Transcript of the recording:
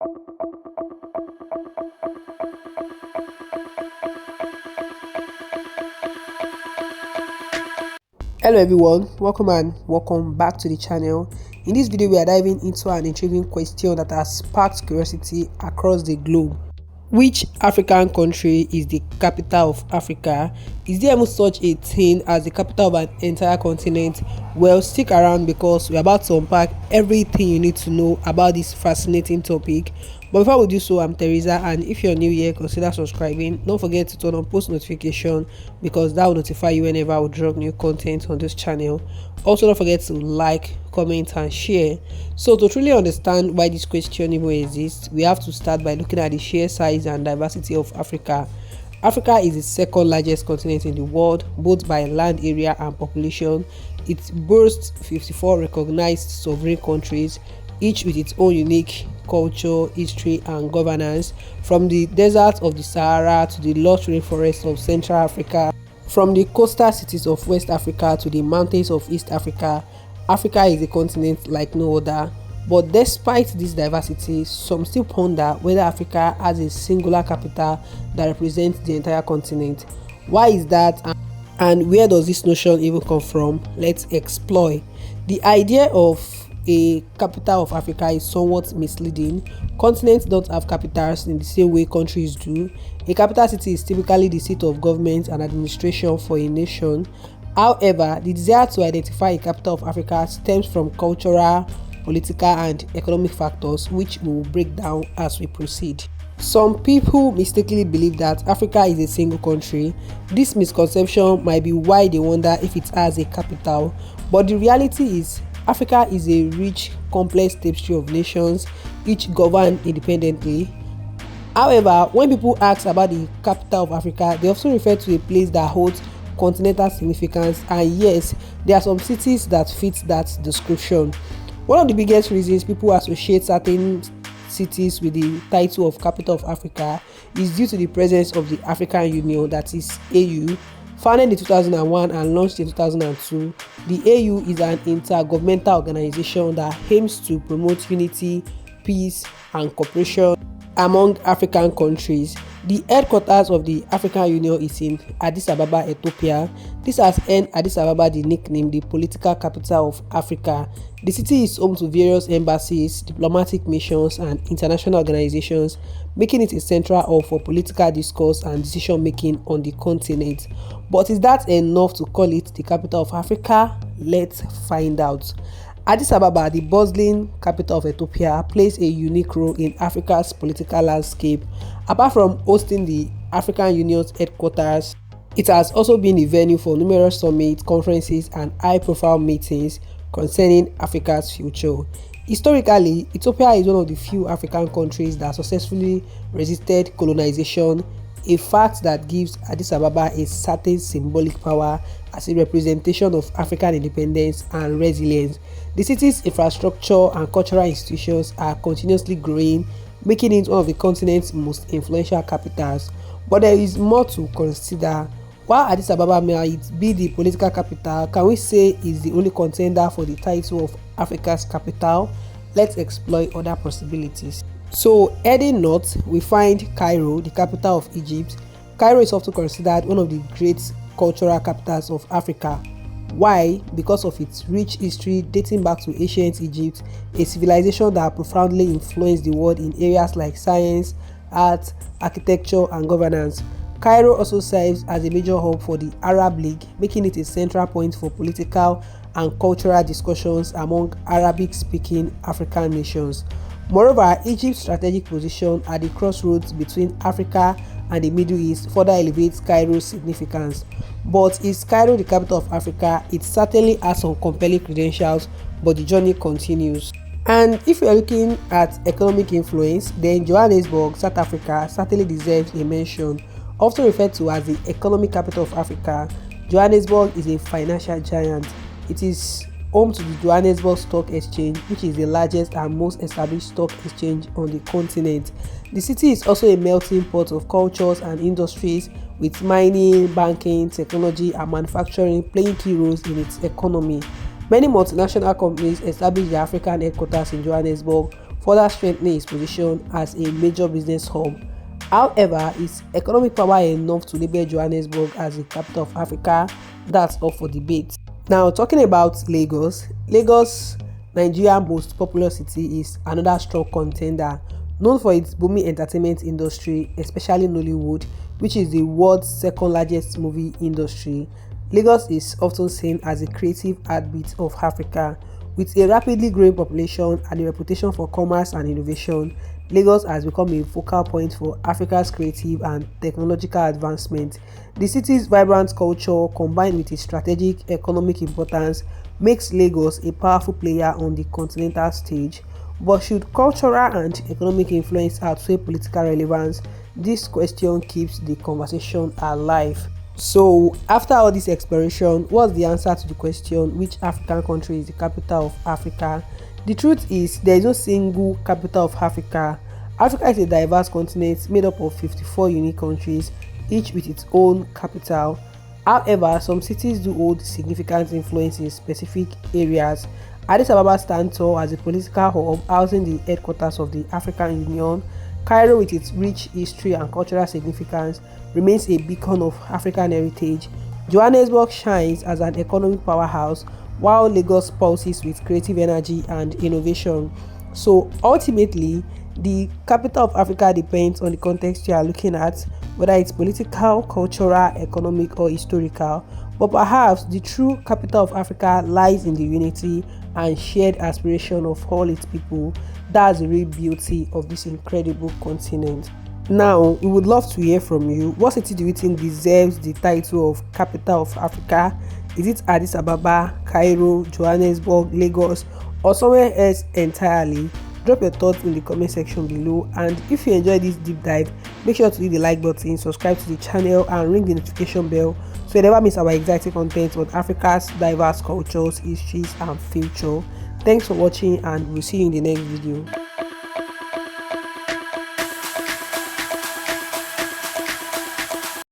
Hello everyone, welcome back to the channel. In this video we are diving into an intriguing question that has sparked curiosity across the globe. Which African country is the capital of Africa? Is there even such a thing as the capital of an entire continent? Well, stick around because we're about to unpack everything you need to know about this fascinating topic. But before we do so, I'm Teresa, and if you're new here, consider subscribing. Don't forget to turn on post notification because that will notify you whenever we drop new content on this channel. Also, don't forget to like, comment and share. So to truly understand why this question even exists, we have to start by looking at the sheer size and diversity of Africa. Africa is the second largest continent in the world, both by land area and population. It boasts 54 recognized sovereign countries, each with its own unique culture, history and governance, from the deserts of the Sahara to the lush rainforests of Central Africa, from the coastal cities of West Africa to the mountains of East Africa. Africa is a continent like no other. But despite this diversity, some still ponder whether Africa has a singular capital that represents the entire continent. Why is that, and where does this notion even come from? Let's explore. The idea of a capital of Africa is somewhat misleading. Continents don't have capitals in the same way countries do. A capital city is typically the seat of government and administration for a nation. However, the desire to identify a capital of Africa stems from cultural, political and economic factors, which we will break down as we proceed. Some people mistakenly believe that Africa is a single country. This misconception might be why they wonder if it has a capital, but the reality is Africa is a rich, complex tapestry of nations, each governed independently. However, when people ask about the capital of Africa, they often refer to a place that holds continental significance, and yes, there are some cities that fit that description. One of the biggest reasons people associate certain cities with the title of capital of Africa is due to the presence of the African Union, that is AU. Founded in 2001 and launched in 2002, the AU is an intergovernmental organization that aims to promote unity, peace, and cooperation among African countries. The headquarters of the African Union is in Addis Ababa, Ethiopia. This has earned Addis Ababa the nickname the political capital of Africa. The city is home to various embassies, diplomatic missions, and international organizations, making it a central hub for political discourse and decision making on the continent. But is that enough to call it the capital of Africa? Let's find out. Addis Ababa, the bustling capital of Ethiopia, plays a unique role in Africa's political landscape. Apart from hosting the African Union's headquarters, it has also been a venue for numerous summits, conferences, and high-profile meetings concerning Africa's future. Historically, Ethiopia is one of the few African countries that successfully resisted colonization, a fact that gives Addis Ababa a certain symbolic power as a representation of African independence and resilience. The city's infrastructure and cultural institutions are continuously growing, making it one of the continent's most influential capitals. But there is more to consider. While Addis Ababa might be the political capital, can we say is the only contender for the title of Africa's capital? Let's explore other possibilities. So, heading north, we find Cairo, the capital of Egypt. Cairo is often considered one of the great cultural capitals of Africa. Why? Because of its rich history dating back to ancient Egypt, a civilization that profoundly influenced the world in areas like science, art, architecture, and governance. Cairo also serves as a major hub for the Arab League, making it a central point for political and cultural discussions among Arabic-speaking African nations. Moreover, Egypt's strategic position at the crossroads between Africa and the Middle East further elevates Cairo's significance. But is Cairo the capital of Africa? It certainly has some compelling credentials, but the journey continues. And if we are looking at economic influence, then Johannesburg, South Africa, certainly deserves a mention. Often referred to as the economic capital of Africa, Johannesburg is a financial giant. It is home to the Johannesburg Stock Exchange, which is the largest and most established stock exchange on the continent. The city is also a melting pot of cultures and industries, with mining, banking, technology, and manufacturing playing key roles in its economy. Many multinational companies established their African headquarters in Johannesburg, further strengthening its position as a major business hub. However, its economic power enough to label Johannesburg as the capital of Africa, that's up for debate. Now, talking about Lagos, Nigeria's most populous city, is another strong contender, known for its booming entertainment industry, especially Nollywood, which is the world's second largest movie industry. Lagos is often seen as a creative heartbeat of Africa. With a rapidly growing population and a reputation for commerce and innovation, Lagos has become a focal point for Africa's creative and technological advancement. The city's vibrant culture, combined with its strategic economic importance, makes Lagos a powerful player on the continental stage. But should cultural and economic influence outweigh political relevance? This question keeps the conversation alive. So, after all this exploration, what's the answer to the question, which African country is the capital of Africa? The truth is, there is no single capital of Africa. Africa is a diverse continent made up of 54 unique countries, each with its own capital. However, some cities do hold significant influence in specific areas. Addis Ababa stands tall as a political hub, housing the headquarters of the African Union. Cairo, with its rich history and cultural significance, remains a beacon of African heritage. Johannesburg shines as an economic powerhouse, while Lagos pulses with creative energy and innovation. So ultimately, the capital of Africa depends on the context you are looking at, whether it's political, cultural, economic, or historical. But perhaps the true capital of Africa lies in the unity and shared aspiration of all its people. That's the real beauty of this incredible continent. Now, we would love to hear from you. What city do you think deserves the title of capital of Africa? Is it Addis Ababa, Cairo, Johannesburg, Lagos, or somewhere else entirely? Drop your thoughts in the comment section below, and if you enjoyed this deep dive, make sure to hit the like button, subscribe to the channel, and ring the notification bell so you never miss our exciting content on Africa's diverse cultures, histories, and future. Thanks for watching, and we'll see you in the next video.